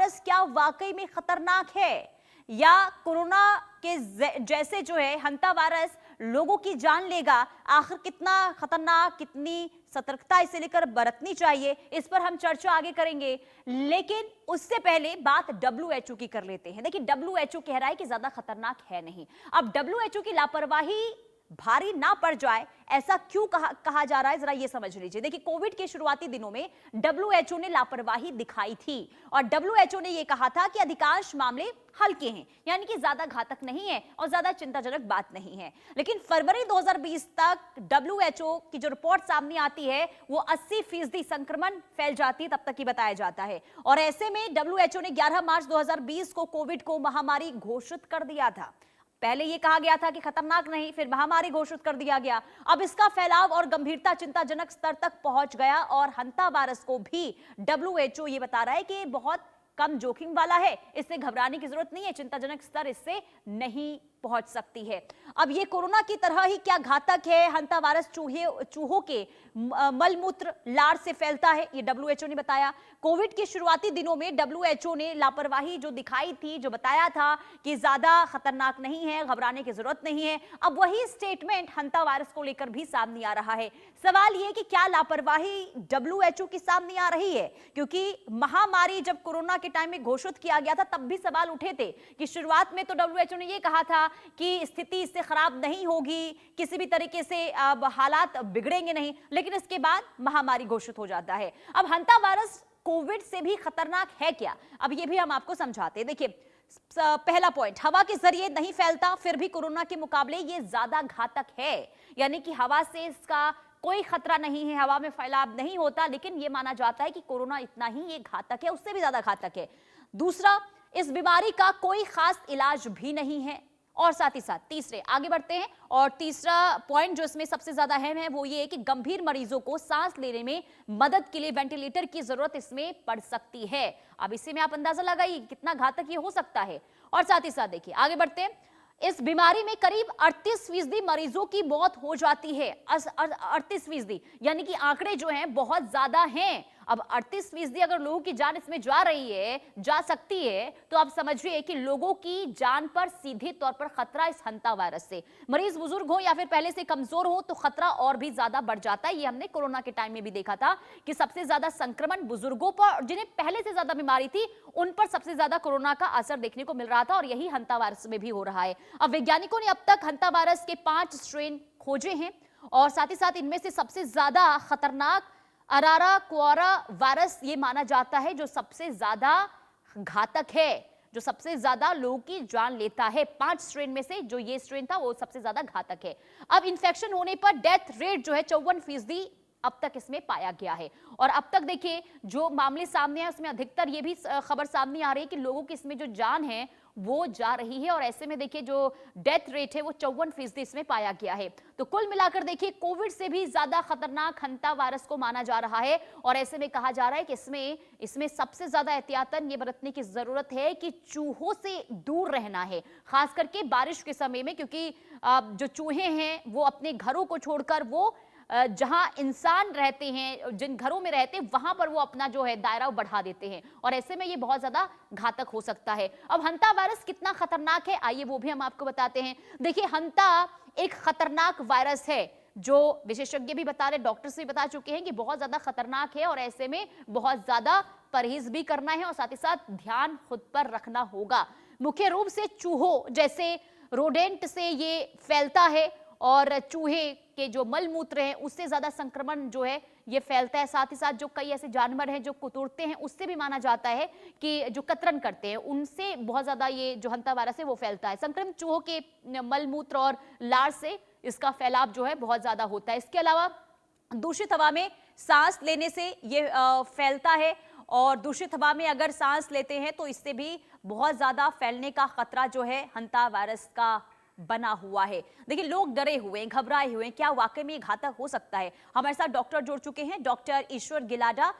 Virus क्या वाकई में खतरनाक है, या कोरोना के जैसे जो है हंता वायरस लोगों की जान लेगा। आखिर कितना खतरनाक, कितनी सतर्कता इसे लेकर बरतनी चाहिए, इस पर हम चर्चा आगे करेंगे। लेकिन उससे पहले बात डब्ल्यूएचओ की कर लेते हैं। देखिए, डब्ल्यूएचओ कह रहा है कि ज्यादा खतरनाक है नहीं। अब डब्ल्यूएचओ की लापरवाही भारी ना पड़ जाए, ऐसा क्यों कहा जा रहा है, जरा ये समझ लीजिए। देखिए, कोविड के शुरुआती दिनों में डब्ल्यूएचओ ने लापरवाही दिखाई थी और डब्ल्यूएचओ ने यह कहा था कि अधिकांश मामले हल्के हैं, यानी कि ज्यादा घातक नहीं है और ज्यादा चिंताजनक बात नहीं है। लेकिन फरवरी 2020 तक डब्ल्यूएचओ की जो रिपोर्ट सामने आती है वो 80% संक्रमण फैल जाती है, तब तक ही बताया जाता है। और ऐसे में डब्ल्यूएचओ ने 11 मार्च 2020 को कोविड को महामारी घोषित कर दिया था। पहले यह कहा गया था कि खतरनाक नहीं, फिर महामारी घोषित कर दिया गया। अब इसका फैलाव और गंभीरता चिंताजनक स्तर तक पहुंच गया और हंता वायरस को भी डब्ल्यूएचओ ये बता रहा है कि बहुत कम जोखिम वाला है, इससे घबराने की जरूरत नहीं है, चिंताजनक स्तर इससे नहीं पहुंच सकती है। अब ये कोरोना की तरह ही क्या घातक है? हंता वायरस चूहों के मलमूत्र, लार से फैलता है, ये डब्ल्यूएचओ ने बताया। कोविड के शुरुआती दिनों में डब्ल्यूएचओ ने लापरवाही जो दिखाई थी, जो बताया था कि ज्यादा खतरनाक नहीं है, घबराने की जरूरत नहीं है, अब वही स्टेटमेंट हंता वायरस को लेकर भी सामने आ रहा है। सवाल यह कि क्या लापरवाही डब्ल्यूएचओ की सामने आ रही है? क्योंकि महामारी जब कोरोना के टाइम में घोषित किया गया था, तब भी सवाल उठे थे कि शुरुआत में तो डब्ल्यूएचओ ने यह कहा था कि स्थिति इससे खराब नहीं होगी, किसी भी तरीके से अब हालात बिगड़ेंगे नहीं, लेकिन इसके बाद महामारी घोषित हो जाता है। अब हंता वायरस कोविड से भी खतरनाक है क्या? अब ये भी हम आपको समझाते हैं। देखिए, पहला पॉइंट, हवा के जरिए नहीं फैलता, फिर भी कोरोना के मुकाबले ये ज्यादा घातक है, यानी कि हवा से इसका कोई खतरा नहीं है, हवा में फैलाव नहीं होता, लेकिन यह माना जाता है कि कोरोना इतना ही ये घातक है, उससे भी ज्यादा घातक है। दूसरा, इस बीमारी का कोई खास इलाज भी नहीं है। और साथ ही साथ तीसरे, आगे बढ़ते हैं, और तीसरा पॉइंट जो इसमें सबसे ज्यादा अहम है वो ये है कि गंभीर मरीजों को सांस लेने में मदद के लिए वेंटिलेटर की जरूरत इसमें पड़ सकती है। अब इसी में आप अंदाजा लगाइए कितना घातक ये हो सकता है। और साथ ही साथ देखिए, आगे बढ़ते हैं, इस बीमारी में करीब 38% मरीजों की मौत हो जाती है। 38%, यानी कि आंकड़े जो हैं बहुत ज्यादा हैं। अब 38% अगर लोगों की जान इसमें जा रही है, जा सकती है, तो आप समझिए कि लोगों की जान पर सीधे तौर पर खतरा इस हंता वायरस से। मरीज बुजुर्ग हो या फिर पहले से कमजोर हो तो खतरा और भी ज्यादा बढ़ जाता है। ये हमने कोरोना के टाइम में भी देखा था कि सबसे ज्यादा संक्रमण बुजुर्गों पर, जिन्हें पहले से ज्यादा बीमारी थी, उन पर सबसे ज्यादा कोरोना का असर देखने को मिल रहा था, और यही हंता वायरस में भी हो रहा है। अब वैज्ञानिकों ने अब तक हंता वायरस के 5 स्ट्रेन खोजे हैं, और साथ ही साथ इनमें से सबसे ज्यादा खतरनाक अराराक्वारा वायरस ये माना जाता है, जो सबसे ज्यादा घातक है, जो सबसे ज्यादा लोगों की जान लेता है। 5 स्ट्रेन में से जो ये स्ट्रेन था वो सबसे ज्यादा घातक है। अब इन्फेक्शन होने पर डेथ रेट जो है 54% अब तक इसमें पाया गया है। और अब तक देखिए जो मामले सामने आए उसमें अधिकतर ये भी खबर सामने आ रही है कि लोगों की इसमें जो जान है वो जा रही है, और ऐसे में देखिए जो डेथ रेट है वो 54% इसमें पाया गया है। तो कुल मिलाकर देखिए कोविड से भी ज्यादा खतरनाक हंता वायरस को माना जा रहा है, और ऐसे में कहा जा रहा है कि इसमें सबसे ज्यादा एहतियातन ये बरतने की जरूरत है कि चूहों से दूर रहना है, खास करके बारिश के समय में, क्योंकि जो चूहे हैं वो अपने घरों को छोड़कर वो जहां इंसान रहते हैं, जिन घरों में रहते हैं, वहां पर वो अपना जो है दायरा बढ़ा देते हैं, और ऐसे में ये बहुत ज्यादा घातक हो सकता है। अब हंता वायरस कितना खतरनाक है, आइए वो भी हम आपको बताते हैं। देखिए, हंता एक खतरनाक वायरस है जो विशेषज्ञ भी बता रहे, डॉक्टर्स भी बता चुके हैं कि बहुत ज्यादा खतरनाक है, और ऐसे में बहुत ज्यादा परहेज भी करना है, और साथ ही साथ ध्यान खुद पर रखना होगा। मुख्य रूप से चूहों जैसे रोडेंट से ये फैलता है, और चूहे के जो मलमूत्र हैं उससे ज्यादा संक्रमण जो है ये फैलता है। साथ ही साथ जो कई ऐसे जानवर हैं जो कुतुरते हैं, उससे भी माना जाता है कि जो कतरन करते हैं उनसे बहुत ज्यादा ये जो हंता वायरस है वो फैलता है। संक्रमित चूहों के मलमूत्र और लार से इसका फैलाव जो है बहुत ज्यादा होता है। इसके अलावा दूषित हवा में सांस लेने से ये फैलता है, और दूषित हवा में अगर सांस लेते हैं तो इससे भी बहुत ज्यादा फैलने का खतरा जो है हंता वायरस का बना हुआ है। देखिए, लोग डरे हुए हैं, घबराए हुए हैं, क्या वाकई में घातक हो सकता है? हमारे साथ डॉक्टर जुड़ चुके हैं, डॉक्टर ईश्वर गिलाडा,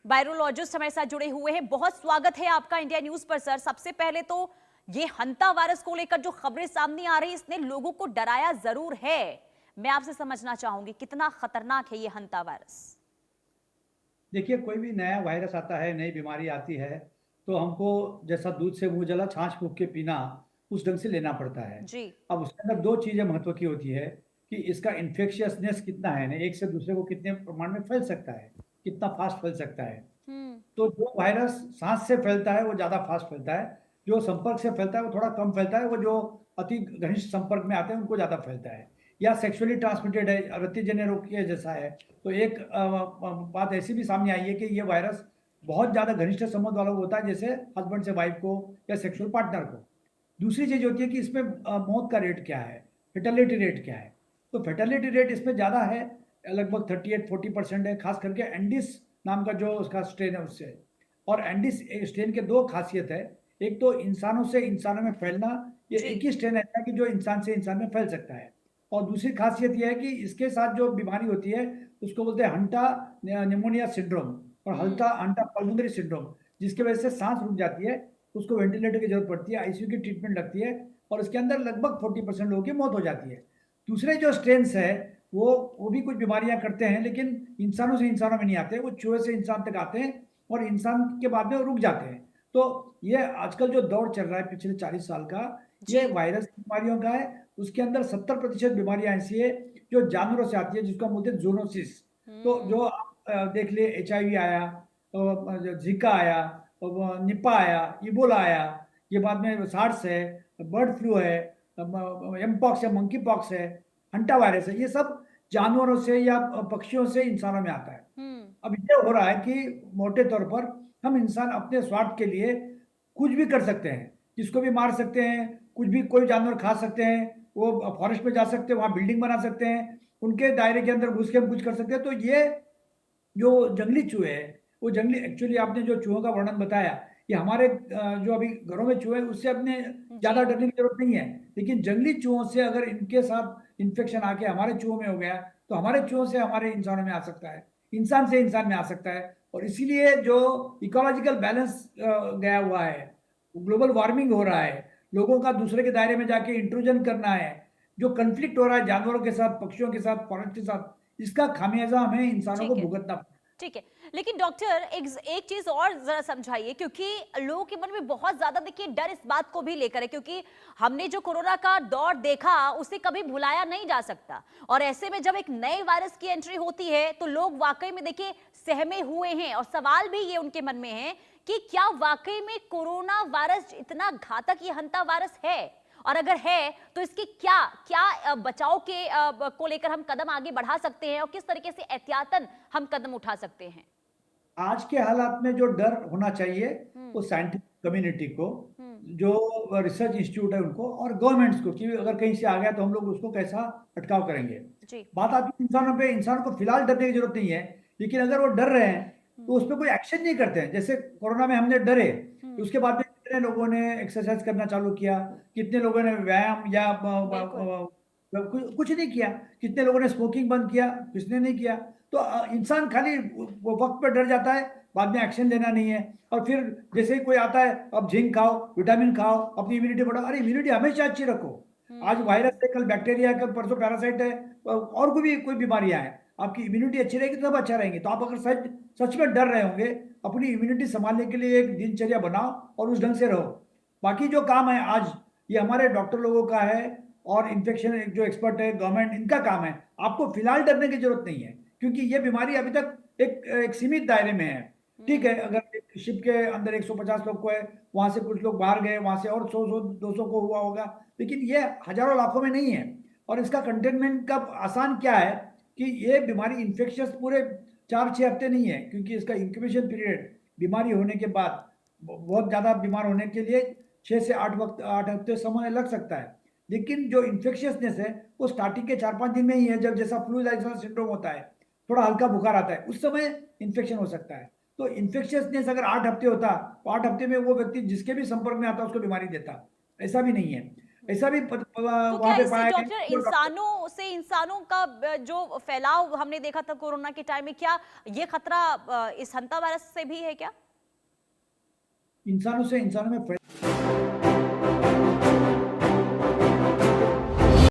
वायरोलॉजिस्ट हमारे साथ जुड़े हुए हैं। बहुत स्वागत है आपका इंडिया न्यूज पर सर। सबसे पहले तो ये हंता वायरस को लेकर जो खबरें सामने आ रही है, इसने लोगों को डराया जरूर है। मैं आपसे समझना चाहूंगी कितना खतरनाक है ये हंता वायरस? देखिए, कोई भी नया वायरस आता है, नई बीमारी आती है, तो हमको जैसा दूध से मुंह जला छाछ फूंक के पीना उस ढंग से लेना पड़ता है। जी। अब उसके अंदर दो चीजें महत्व की होती है कि इसका इन्फेक्शियसनेस कितना है ना, एक से दूसरे को कितने प्रमाण में फैल सकता है, कितना फास्ट फैल सकता है। हम्म। तो जो वायरस सांस से फैलता है वो ज्यादा फास्ट फैलता है, जो संपर्क से फैलता है वो थोड़ा कम फैलता है, वो जो अति घनिष्ठ संपर्क में आते हैं उनको ज्यादा फैलता है। या सेक्सुअली ट्रांसमिटेड है, रतिजन्य रोग के जैसा है। तो एक बात ऐसी भी सामने आई है कि ये वायरस बहुत ज्यादा घनिष्ठ संबंध वाला होता है, जैसे हस्बैंड से वाइफ को या सेक्सुअल पार्टनर को। दूसरी चीज होती है कि इसमें मौत का रेट क्या है, फेटलिटी रेट क्या है। तो फेटलिटी रेट इसमें ज्यादा है, लगभग 38-40% है, खास करके एंडिस नाम का जो उसका स्ट्रेन है उससे। और एंडिस स्ट्रेन के दो खासियत है, एक तो इंसानों से इंसानों में फैलना, ये जी। एक ही स्ट्रेन ऐसा है कि जो इंसान से इंसान में फैल सकता है। और दूसरी खासियत यह है कि इसके साथ जो बीमारी होती है उसको बोलते हैं हंटा निमोनिया सिंड्रोम और हम्म। हल्टा हंटा पल्मोनरी सिंड्रोम, जिसकी वजह से सांस रुक जाती है, उसको वेंटिलेटर की जरूरत पड़ती है, आईसीयू की ट्रीटमेंट लगती है, और इसके अंदर लगभग 40% लोगों की मौत हो जाती है। दूसरे जो स्ट्रेन्स है वो भी कुछ बीमारियां करते हैं, लेकिन इंसानों से इंसानों में नहीं आते, वो चूहे से इंसान तक आते हैं और इंसान के बाद में वो रुक जाते हैं। तो ये आजकल जो दौर चल रहा है पिछले 40 साल का, जी। ये वायरस बीमारियों का है। उसके अंदर 70% बीमारियां ऐसी है जो जानवरों से आती है, जिसको हम बोलते हैं जूनोसिस। तो जो हम्म। आप देख लिए, HIV आया, जीका आया, निपा आया, इबोला आया, ये बाद में सार्स है, बर्ड फ्लू है, एमपॉक्स है, मंकी पॉक्स है, हंटा वायरस है, ये सब जानवरों से या पक्षियों से इंसानों में आता है। हम्म। अब ये हो रहा है कि मोटे तौर पर हम इंसान अपने स्वार्थ के लिए कुछ भी कर सकते हैं, किसको भी मार सकते हैं, कुछ भी कोई जानवर खा सकते हैं, वो फॉरेस्ट में जा सकते हैं, वहां बिल्डिंग बना सकते हैं, उनके दायरे के अंदर घुस के हम कुछ कर सकते हैं। तो ये जो जंगली चूहे हैं, वो जंगली, एक्चुअली आपने जो चूहों का वर्णन बताया, ये हमारे जो अभी घरों में चूहे हैं उससे अपने जी। ज्यादा डरने की जरूरत नहीं है। लेकिन जंगली चूहों से अगर इनके साथ इन्फेक्शन आके हमारे चूहों में हो गया, तो हमारे चूहों से हमारे इंसानों में आ सकता है, इंसान से इंसान में आ सकता है। और इसीलिए जो इकोलॉजिकल बैलेंस गया हुआ है, ग्लोबल वार्मिंग हो रहा है, लोगों का दूसरे के दायरे में जाके इंट्रूजन करना है, जो कंफ्लिक्ट हो रहा है जानवरों के साथ, पक्षियों के साथ, फॉरेस्ट के साथ, इसका खामियाजा हमें इंसानों को ठीक है। भुगतना। ठीक है। लेकिन डॉक्टर एक चीज और जरा समझाइए, क्योंकि लोगों के मन में बहुत ज्यादा देखिए डर इस बात को भी लेकर है, क्योंकि हमने जो कोरोना का दौर देखा उसे कभी भुलाया नहीं जा सकता, और ऐसे में जब एक नए वायरस की एंट्री होती है तो लोग वाकई में देखिए सहमे हुए हैं, और सवाल भी ये उनके मन में है कि क्या वाकई में कोरोना वायरस इतना घातक ये हंता वायरस है, और अगर है तो इसके क्या क्या बचाव के को लेकर हम कदम आगे बढ़ा सकते हैं, और किस तरीके से एहतियातन हम कदम उठा सकते हैं। आज के हालात में जो डर होना चाहिए हम्म। वो साइंटिफिक कम्युनिटी को, हम्म। जो रिसर्च इंस्टीट्यूट है उनको, और गवर्नमेंट्स को, कि अगर कहीं से आ गया तो हम लोग उसको कैसा अटकाव करेंगे। जी। बात आती है इंसानों पे, इंसान को फिलहाल डरने की जरूरत नहीं है, लेकिन अगर वो डर रहे हैं तो उस पर कोई एक्शन नहीं करते हैं। जैसे कोरोना में हमने डरे, तो हम्म। उसके बाद में कितने लोगों ने एक्सरसाइज करना चालू किया, कितने लोगों ने व्यायाम या बिल्कुल। कुछ नहीं किया, कितने लोगों ने स्मोकिंग बंद किया, किसने नहीं किया। तो इंसान खाली वो वक्त पर डर जाता है, बाद में एक्शन लेना नहीं है। और फिर जैसे ही कोई आता है, अब जिंक खाओ, विटामिन खाओ, अपनी इम्यूनिटी बढ़ाओ। अरे इम्यूनिटी हमेशा अच्छी रखो। आज हम्म। वायरस है, कल बैक्टीरिया है, कल परसों पैरासाइट है, और कोई बीमारियां हैं। आपकी इम्यूनिटी अच्छी रहेगी तो सब अच्छा रहेंगे। तो आप अगर सच सच में डर रहे होंगे, अपनी इम्यूनिटी संभालने के लिए एक दिनचर्या बनाओ और उस ढंग से रहो। बाकी जो काम है आज, ये हमारे डॉक्टर लोगों का है, और इन्फेक्शन जो एक्सपर्ट है, गवर्नमेंट, इनका काम है। आपको फिलहाल डरने की जरूरत नहीं है, क्योंकि ये बीमारी अभी तक एक सीमित दायरे में है। ठीक है, अगर एक शिप के अंदर 150 लोग को है, वहां से कुछ लोग बाहर गए, वहां से और 100-200 को हुआ होगा, लेकिन ये हजारों लाखों में नहीं है। और इसका कंटेनमेंट का आसान क्या है कि ये बीमारी इन्फेक्शियस पूरे 4-6 हफ्ते नहीं है, क्योंकि इसका इंक्यूबेशन पीरियड बीमारी होने के बाद बहुत ज्यादा बीमार होने के लिए 6 से 8 हफ्ते समय लग सकता है। लेकिन जो इन्फेक्शियसनेस है वो स्टार्टिंग के 4-5 दिन में ही है, जब जैसा फ्लू जैसा सिंड्रोम होता है, थोड़ा हल्का बुखार आता है, उस समय इन्फेक्शन हो सकता है। तो इन्फेक्शियसनेस अगर 8 हफ्ते होता, तो 8 हफ्ते में वो व्यक्ति जिसके भी संपर्क में आता उसको बीमारी देता। ऐसा भी नहीं है। ऐसा भी तो वहां क्या पे इससे पाया गया डॉक्टर कि जो डॉक्टर, इंसानों से इंसानों का जो फैलाव हमने देखा था कोरोना के टाइम में, क्या ये खतरा इस हंता वायरस से भी है क्या? इंसानों से इंसानों में